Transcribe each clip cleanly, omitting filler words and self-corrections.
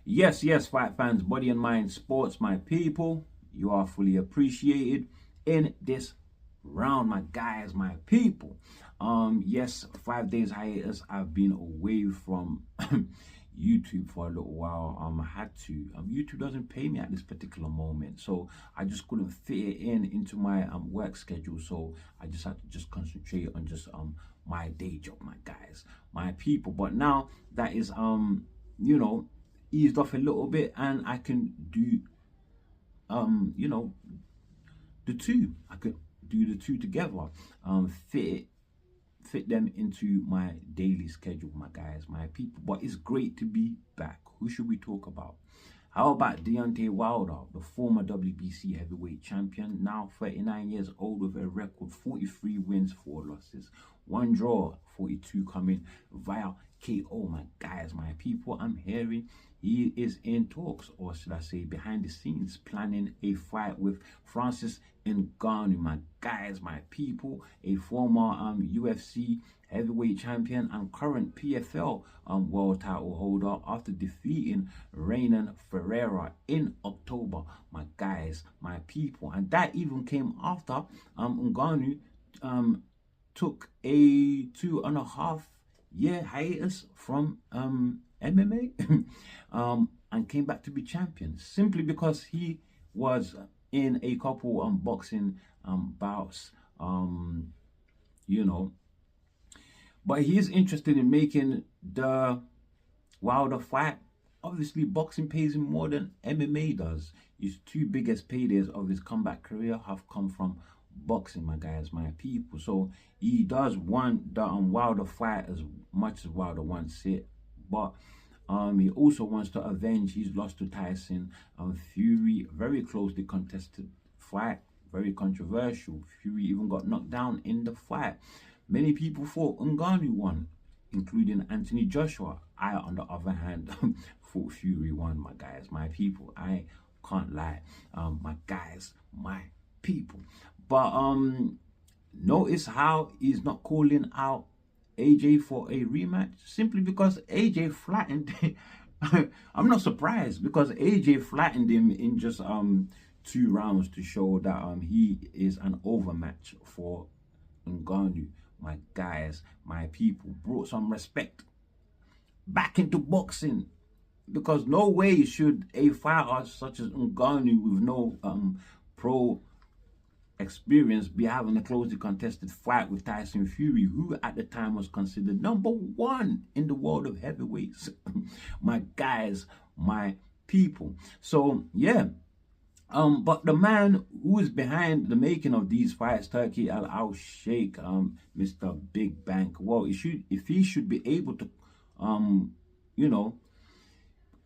Yes, yes, fight fans, body and mind, sports, my people. You are fully appreciated in this round, my guys, my people. Yes, 5 days hiatus. I've been away from YouTube for a little while. I had to. YouTube doesn't pay me at this particular moment, so I just couldn't fit it into my work schedule. So I just had to just concentrate on just my day job, my guys, my people. But now that is you know eased off a little bit, and I can do you know the two. I could do the two together. Fit them into my daily schedule, my guys, my people. But it's great to be back. Who should we talk about? How about Deonte Wilder, the former WBC heavyweight champion, now 39 years old with a record 43 wins, 4 losses, 1 draw, 42 coming via KO, my guys, my people. I'm hearing he is in talks, or should I say behind the scenes, planning a fight with Francis Ngannou, my guys, my people, a former UFC heavyweight champion and current PFL world title holder after defeating Renan Ferreira in October, my guys, my people. And that even came after Ngannou took a 2.5-year hiatus from MMA and came back to be champion simply because he was in a couple boxing bouts, you know. But he is interested in making the Wilder fight. Obviously, boxing pays him more than MMA does. His 2 biggest paydays of his comeback career have come from boxing, my guys, my people. So he does want the Wilder fight as much as Wilder wants it, but he also wants to avenge his loss to Tyson Fury. Very closely contested fight, very controversial. Fury even got knocked down in the fight. Many people thought Ngannou won, including Anthony Joshua. I, on the other hand, thought Fury won, my guys, my people. I can't lie, my guys, my people. But notice how he's not calling out AJ for a rematch, simply because AJ flattened I'm not surprised, because AJ flattened him in just 2 rounds to show that he is an overmatch for Ngannou, my guys, my people. Brought some respect back into boxing, because no way should a fighter such as Ngannou with no pro experience be having a closely contested fight with Tyson Fury, who at the time was considered #1 in the world of heavyweights. My guys, my people. So yeah, but the man who is behind the making of these fights, Turki Al Sheikh, Mr. Big Bank, well, if he should be able to you know,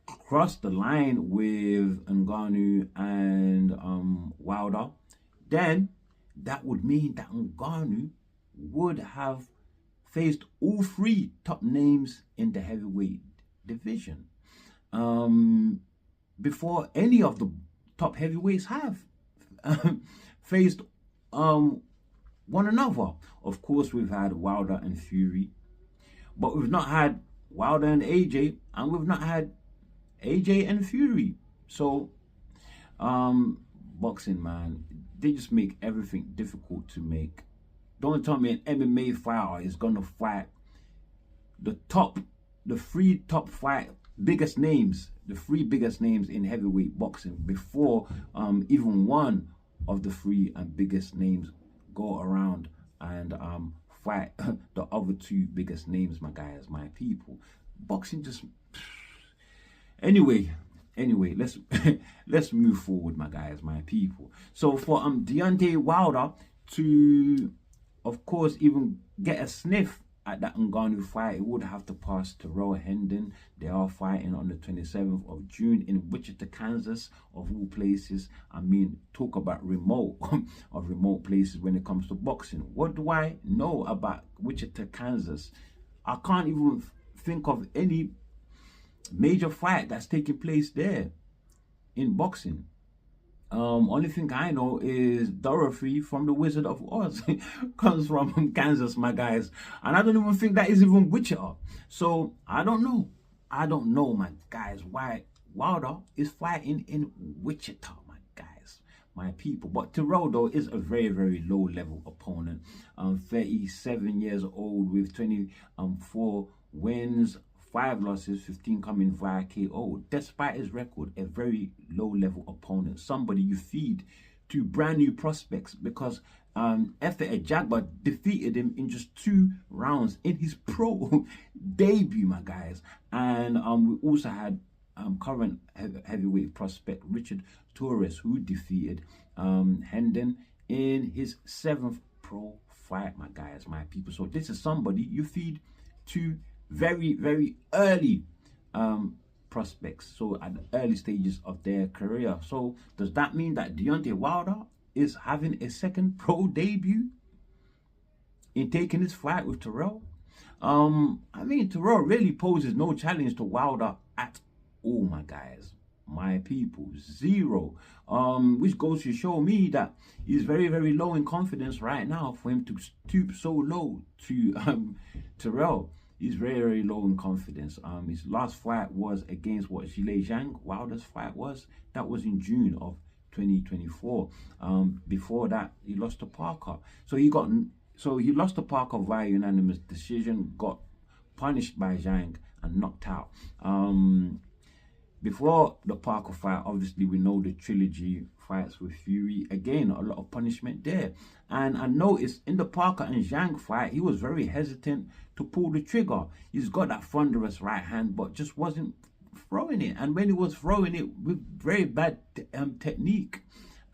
cross the line with Ngannou and Wilder, then that would mean that Ngannou would have faced all 3 top names in the heavyweight division before any of the top heavyweights have faced one another. Of course, we've had Wilder and Fury, but we've not had Wilder and AJ, and we've not had AJ and Fury. So boxing, man, they just make everything difficult to make. Don't tell me an MMA fighter is gonna fight the 3 top biggest names, the 3 biggest names in heavyweight boxing before even one of the 3 biggest names go around and fight the other 2 biggest names, my guys, my people. Boxing just anyway, let's let's move forward, my guys, my people. So for Deontay Wilder to, of course, even get a sniff at that Ngannou fight, it would have to pass Tirrell Hendon. They are fighting on the 27th of June in Wichita, Kansas, of all places. I mean, talk about remote of remote places when it comes to boxing. What do I know about Wichita, Kansas? I can't even think of any major fight that's taking place there in boxing. Only thing I know is Dorothy from the Wizard of Oz comes from Kansas, my guys, and I don't even think that is even Wichita. So I don't know, my guys, why Wilder is fighting in Wichita, my guys, my people. But Tirrell, though, is a very, very low level opponent. 37 years old with 24 wins, 5 losses, 15 coming via KO. Despite his record, a very low level opponent. Somebody you feed to brand new prospects, because Efe Ajagba defeated him in just 2 rounds in his pro debut, my guys. And we also had current heavyweight prospect Richard Torres, who defeated Hendon in his 7th pro fight, my guys, my people. So this is somebody you feed to very, very early prospects, so at the early stages of their career. So does that mean that Deontay Wilder is having a second pro debut in taking this fight with Tirrell? I mean, Tirrell really poses no challenge to Wilder at all, my guys, my people. 0, which goes to show me that he's very, very low in confidence right now for him to stoop so low to Tirrell. He's very, very low in confidence. His last fight was against Zhilei Zhang. Wilder's fight was. That was in June of 2024. Before that, he lost to Parker. So he lost to Parker via unanimous decision, got punished by Zhang and knocked out. Before the Parker fight, obviously we know the trilogy fights with Fury. Again, a lot of punishment there. And I noticed in the Parker and Zhang fight, he was very hesitant to pull the trigger. He's got that thunderous right hand, but just wasn't throwing it. And when he was throwing it with very bad technique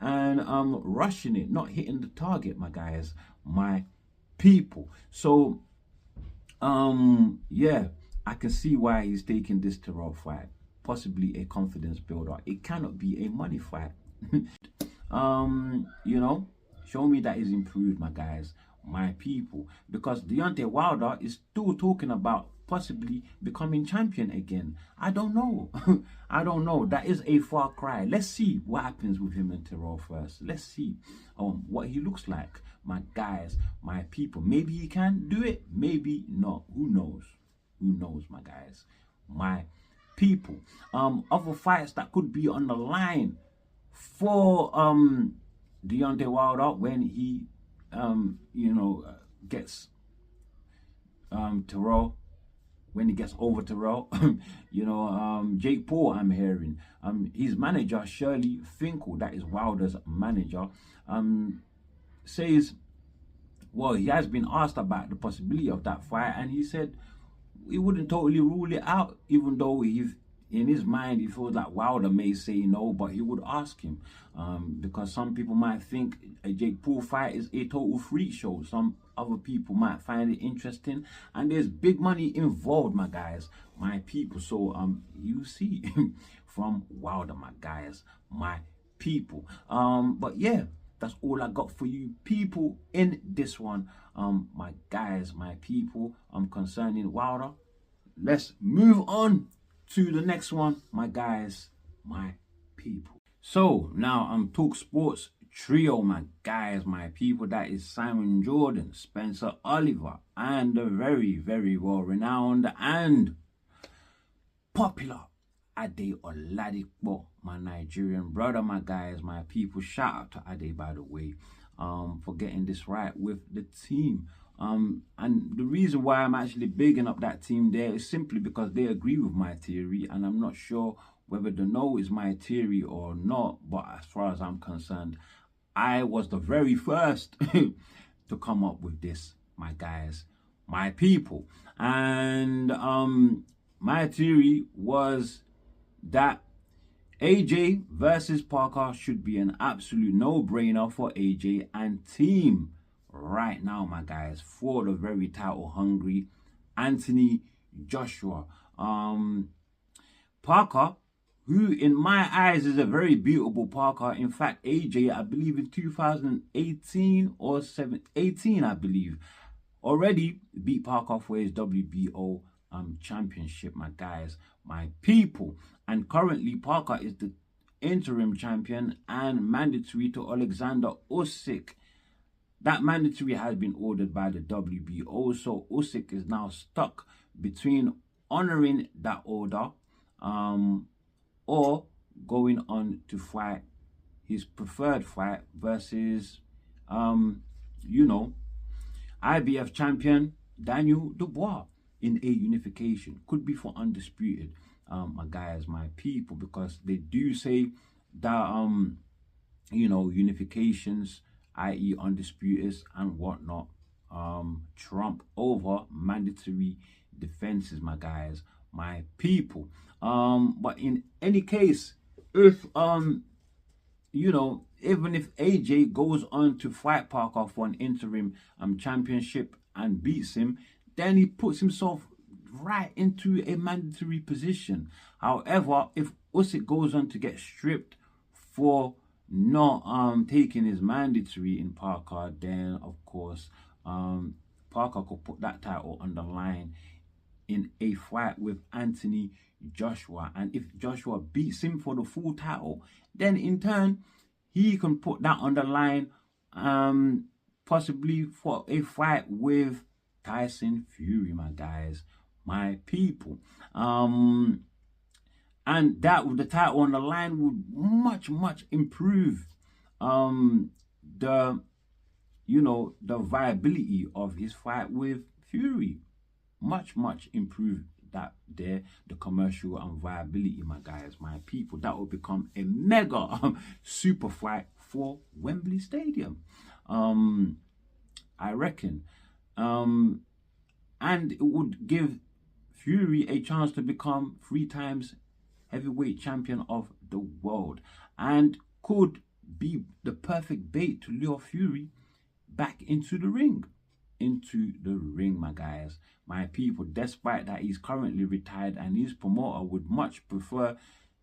and rushing it, not hitting the target, my guys, my people. So, yeah, I can see why he's taking this Tirrell fight. Possibly a confidence builder. It cannot be a money fight. You know, show me that he's improved, my guys, my people. Because Deontay Wilder is still talking about possibly becoming champion again. I don't know. I don't know. That is a far cry. Let's see what happens with him and Tirrell first. Let's see what he looks like, my guys, my people. Maybe he can do it, maybe not. Who knows? Who knows, my guys, my people. Other fights that could be on the line for Deontay Wilder when he gets Tirrell, when he gets over Tirrell. Jake Paul, I'm hearing his manager Shirley Finkel, that is Wilder's manager, says, well, he has been asked about the possibility of that fight, and he said he wouldn't totally rule it out, even though in his mind he feels like Wilder may say no, but he would ask him, because some people might think a Jake Paul fight is a total freak show. Some other people might find it interesting, and there's big money involved, my guys, my people. So you see from Wilder, my guys, my people. But yeah, that's all I got for you people in this one, my guys, my people, concerning Wilder. Let's move on to the next one, my guys, my people. So now Talk Sports trio, my guys, my people. That is Simon Jordan, Spencer Oliver, and the very, very well renowned and popular Ade Oladipo, my Nigerian brother, my guys, my people. Shout out to Ade, by the way, for getting this right with the team. And the reason why I'm actually bigging up that team there is simply because they agree with my theory, and I'm not sure whether the no is my theory or not, but as far as I'm concerned, I was the very first to come up with this, my guys, my people. And my theory was that AJ versus Parker should be an absolute no-brainer for AJ and team right now, my guys, for the very title hungry Anthony Joshua. Parker, who in my eyes is a very beatable Parker. In fact, AJ, I believe in 2018 or 18, I believe, already beat Parker for his WBO championship, my guys, my people. And currently Parker is the interim champion and mandatory to Alexander Usyk. That mandatory has been ordered by the WBO, so Usyk is now stuck between honoring that order or going on to fight his preferred fight versus, you know, IBF champion Daniel Dubois in a unification. Could be for undisputed, my guys, my people, because they do say that, you know, unifications, i.e. undisputeds and whatnot, trump over mandatory defenses, my guys, my people. But in any case, if you know, even if AJ goes on to fight Parker for an interim championship and beats him, then he puts himself right into a mandatory position. However, if Usyk goes on to get stripped for not taking his mandatory in Parker, then of course Parker could put that title on the line in a fight with Anthony Joshua. And if Joshua beats him for the full title, then in turn he can put that on the line, possibly for a fight with Tyson Fury, my guys, my people. And that with the title on the line would much improve the, you know, the viability of his fight with Fury. Much improve that there, the commercial and viability, my guys, my people. That will become a mega super fight for Wembley Stadium, I reckon. And it would give Fury a chance to become 3 times heavyweight champion of the world, and could be the perfect bait to lure Fury back into the ring. My guys, my people, despite that he's currently retired, and his promoter would much prefer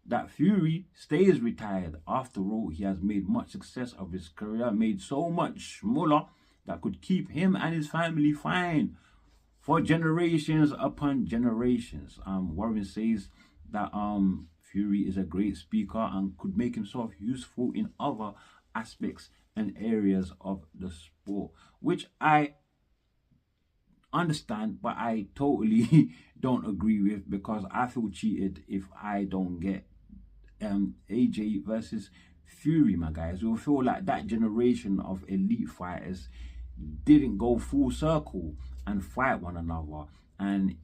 that Fury stays retired. After all, he has made much success of his career, made so much smaller that could keep him and his family fine for generations upon generations. Warren says that Fury is a great speaker and could make himself useful in other aspects and areas of the sport, which I understand, but I totally don't agree with, because I feel cheated if I don't get AJ versus Fury, my guys. We'll feel like that generation of elite fighters didn't go full circle and fight one another, and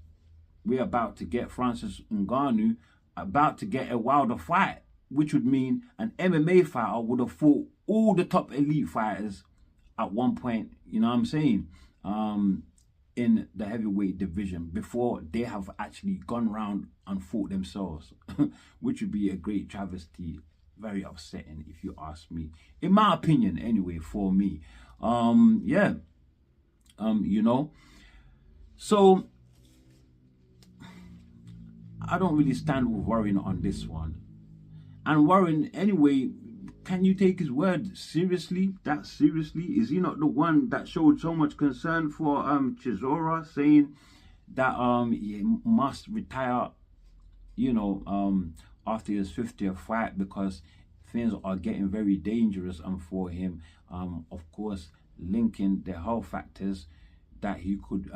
we're about to get Francis Ngannou about to get a Wilder fight, which would mean an MMA fighter would have fought all the top elite fighters at one point, you know what I'm saying, in the heavyweight division before they have actually gone round and fought themselves, which would be a great travesty. Very upsetting, if you ask me, in my opinion anyway, for me. Yeah, you know, so I don't really stand with Warren on this one. And Warren, anyway, can you take his word seriously? That seriously? Is he not the one that showed so much concern for Chisora, saying that he must retire, you know, after his 50th fight, because things are getting very dangerous for him. Of course, linking the health factors that he could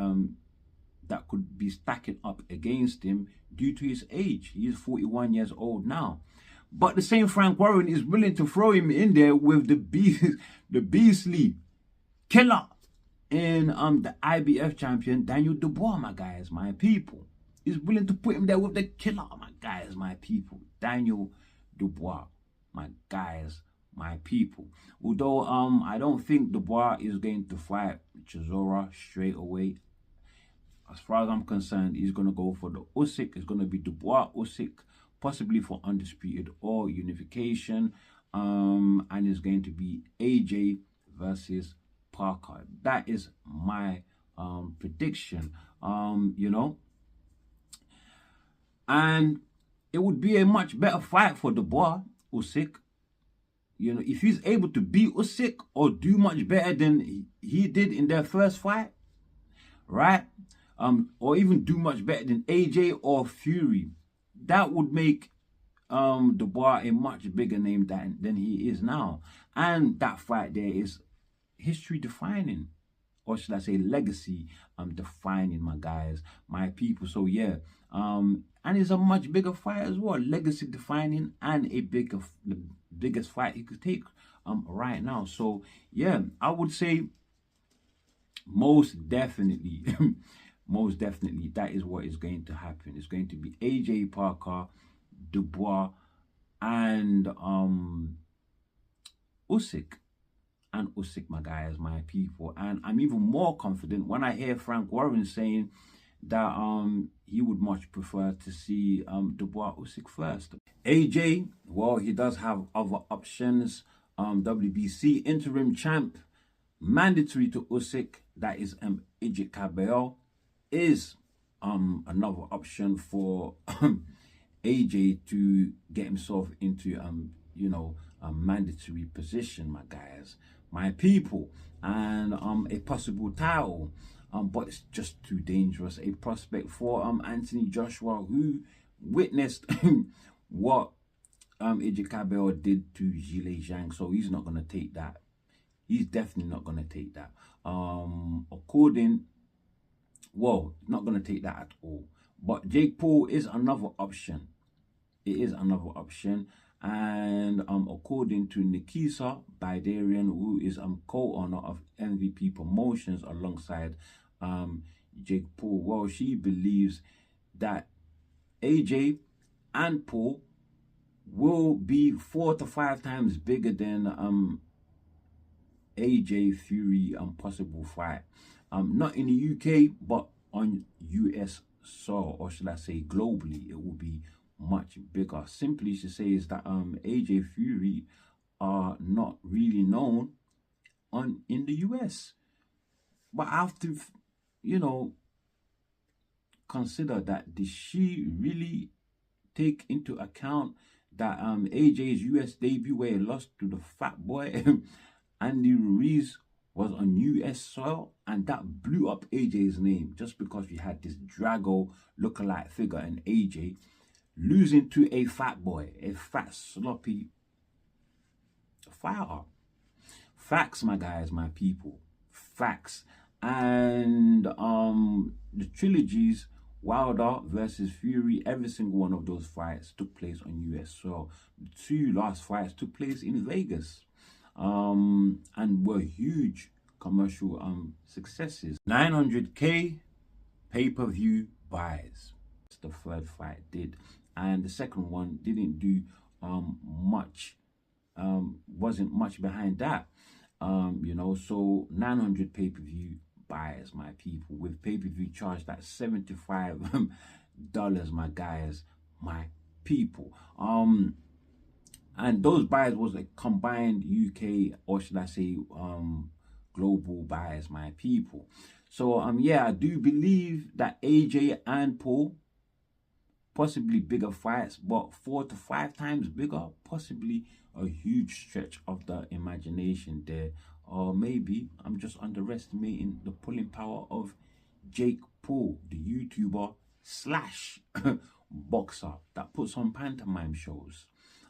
that could be stacking up against him due to his age. He is 41 years old now. But the same Frank Warren is willing to throw him in there with the beastly killer in the IBF champion Daniel Dubois, my guys, my people. He's willing to put him there with the killer, my guys, my people. Daniel Dubois, my guys, my people. Although I don't think Dubois is going to fight Chisora straight away. As far as I'm concerned, he's going to go for the Usyk. It's going to be Dubois, Usyk, possibly for undisputed or unification. And it's going to be AJ versus Parker. That is my prediction, you know. And it would be a much better fight for Dubois, Usyk. You know, if he's able to beat Usyk or do much better than he did in their first fight, right? Or even do much better than AJ or Fury, that would make Dubois a much bigger name than he is now. And that fight there is history defining. or should I say legacy defining, my guys, my people. So yeah, and it's a much bigger fight as well, legacy defining, and the biggest fight he could take right now. So yeah, I would say most definitely most definitely that is what is going to happen. It's going to be AJ Parker, Dubois, and Usyk. And Usyk, my guys, my people. And I'm even more confident when I hear Frank Warren saying that he would much prefer to see Dubois Usyk first. AJ, well, he does have other options. WBC interim champ, mandatory to Usyk, that is Ijit Kabeo, is another option for AJ to get himself into a mandatory position, my guys, my people, and a possible title. But it's just too dangerous a prospect for Anthony Joshua, who witnessed what Ijit Kabeo did to Zhilei Zhang. So he's not going to take that. He's definitely not going to take that. Not going to take that at all. But Jake Paul is another option. It is another option. And according to Nikisa Bidarian, who is co-owner of MVP Promotions alongside Jake Paul, well, she believes that AJ and Paul will be 4 to 5 times bigger than AJ Fury possible fight. Not in the UK, but on US soil, or should I say globally, it will be much bigger. Simply to say is that AJ Fury are not really known in the US. But I have to, consider that did she really take into account that AJ's US debut where he lost to the fat boy Andy Ruiz was on US soil, and that blew up AJ's name just because we had this Drago lookalike figure in AJ losing to a fat boy, a fat sloppy fighter. Facts, my guys, my people, facts. And the trilogies Wilder versus Fury, every single one of those fights took place on US soil. The 2 last fights took place in Vegas, and were huge commercial successes. 900k pay-per-view buys. The third fight did, and the second one didn't do much. Wasn't much behind that. So 900 pay-per-view buyers, my people, with pay-per-view charged at $75 my guys, my people. And those buyers was a combined UK, or should I say global buyers, my people. So I do believe that AJ and Paul, possibly bigger fights, but 4 to 5 times bigger, possibly a huge stretch of the imagination there. Or maybe I'm just underestimating the pulling power of Jake Paul, the YouTuber slash boxer that puts on pantomime shows.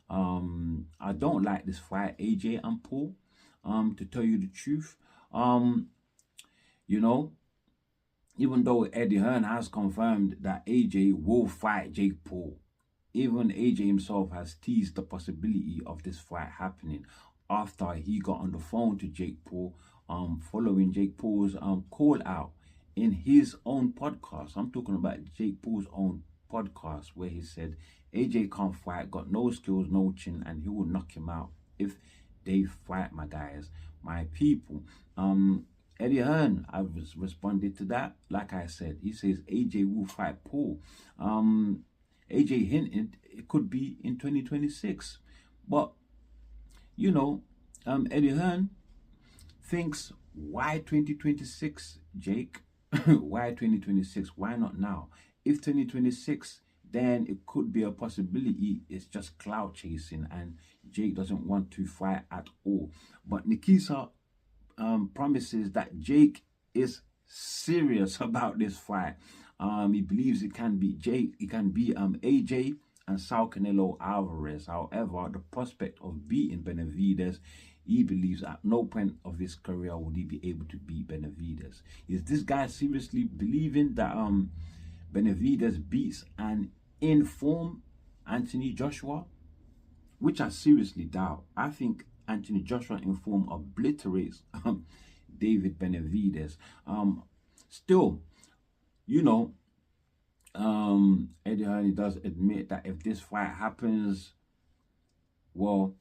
I don't like this fight, AJ and Paul, to tell you the truth. Even though Eddie Hearn has confirmed that AJ will fight Jake Paul, even AJ himself has teased the possibility of this fight happening after he got on the phone to Jake Paul, following Jake Paul's call out in his own podcast. I'm talking about Jake Paul's own podcast, where he said AJ can't fight, got no skills, no chin, and he will knock him out if they fight, my guys, my people. Eddie Hearn, I've responded to that. Like I said, he says AJ will fight Paul. AJ hinted it could be in 2026. But, Eddie Hearn thinks, why 2026, Jake? Why 2026? Why not now? If 2026, then it could be a possibility. It's just cloud chasing and Jake doesn't want to fight at all. But Nikisa promises that Jake is serious about this fight. He believes it can be AJ and Saul Canelo Alvarez. However, the prospect of beating Benavidez he believes at no point of his career would he be able to beat Benavidez. Is this guy seriously believing that Benavidez beats an in-form Anthony Joshua? Which I seriously doubt. I think Anthony Joshua in form obliterates David Benavidez. Still, you know, Eddie Hearn does admit that if this fight happens, well,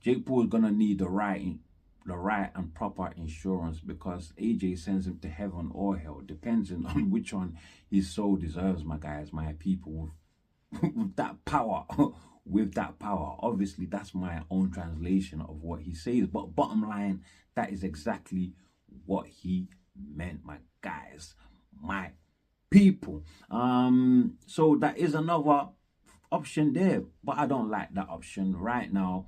Jake Paul is gonna need the right and proper insurance, because AJ sends him to heaven or hell, depending on which one his soul deserves, my guys, my people. With that power, with that power. Obviously, that's my own translation of what he says, but bottom line, that is exactly what he meant, my guys, my people. So that is another option there, but I don't like that option right now.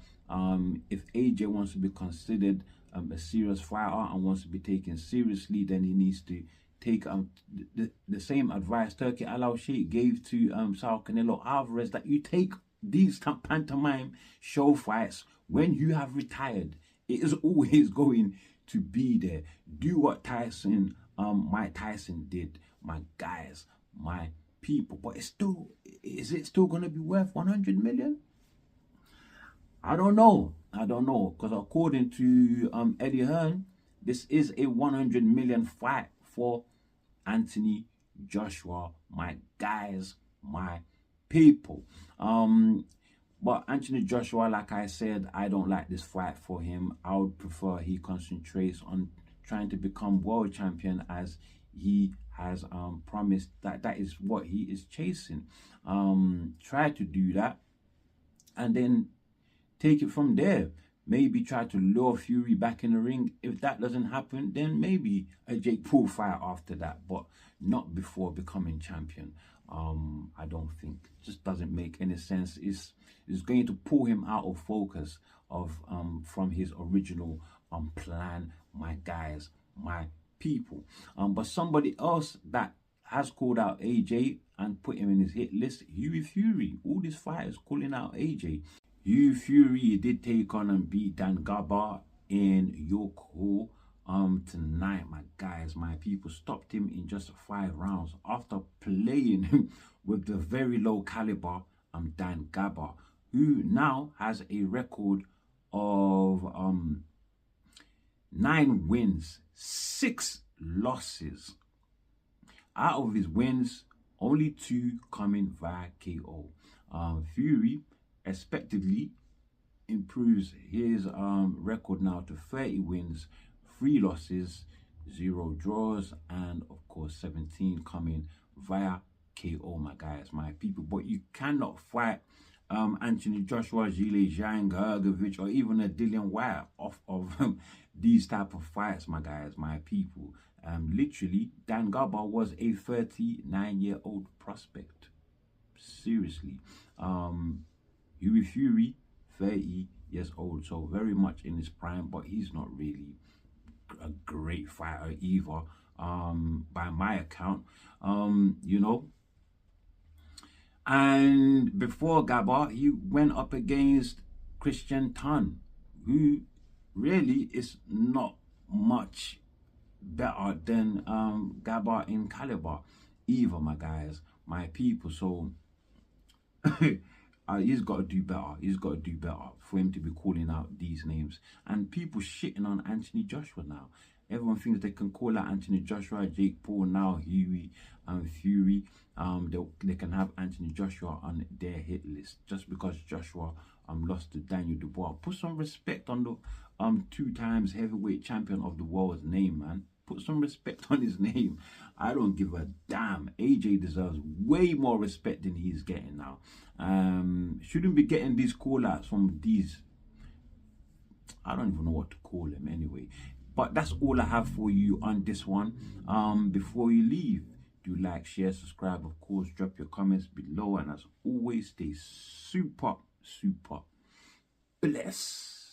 If AJ wants to be considered a serious fighter and wants to be taken seriously, then he needs to take the same advice Turki Al-Sheikh gave to Saul Canelo Alvarez, that you take these pantomime show fights when you have retired. It is always going to be there. Do what Tyson, Mike Tyson did, my guys, my people. But it's still, is it still going to be worth 100 million? I don't know, because according to Eddie Hearn, this is a 100 million fight for Anthony Joshua, my guys, my people. But Anthony Joshua, like I said, I don't like this fight for him. I would prefer he concentrates on trying to become world champion, as he has promised that is what he is chasing. Try to do that and then take it from there. Maybe try to lure Fury back in the ring. If that doesn't happen, then maybe a Jake Paul fight after that, but not before becoming champion. I don't think. It just doesn't make any sense. It's going to pull him out of focus of from his original plan, my guys, my people. But somebody else that has called out AJ and put him in his hit list, Hughie Fury. All these fighters calling out AJ. Hughie Fury did take on and beat Dan Garber in York Hall tonight, my guys, my people. Stopped him in just 5 rounds after playing with the very low caliber Dan Garber, who now has a record of 9 wins, 6 losses. Out of his wins, only 2 coming via KO. Fury expectedly improves his record now to 30 wins, 3 losses, 0 draws, and of course 17 coming via KO, my guys, my people. But you cannot fight Anthony Joshua, Zhilei Zhang, Hergovich, or even a Dillian Whyte off of these type of fights, my guys, my people. Literally, Dan Garber was a 39-year-old prospect. Seriously. Hughie Fury, 30 years old, so very much in his prime, but he's not really a great fighter either, by my account, you know. And before Garber, he went up against Christian Tan, who really is not much better than Garber in caliber either, my guys, my people. So he's got to do better. He's got to do better for him to be calling out these names. And people shitting on Anthony Joshua now. Everyone thinks they can call out Anthony Joshua, Jake Paul, now Hughie and Fury. They can have Anthony Joshua on their hit list just because Joshua lost to Daniel Dubois. Put some respect on the 2 times heavyweight champion of the world's name, man. Put some respect on his name. I don't give a damn. AJ deserves way more respect than he's getting now. Shouldn't be getting these call-outs from these, I don't even know what to call them anyway. But that's all I have for you on this one. Before you leave, do like, share, subscribe, of course. Drop your comments below. And as always, stay super blessed.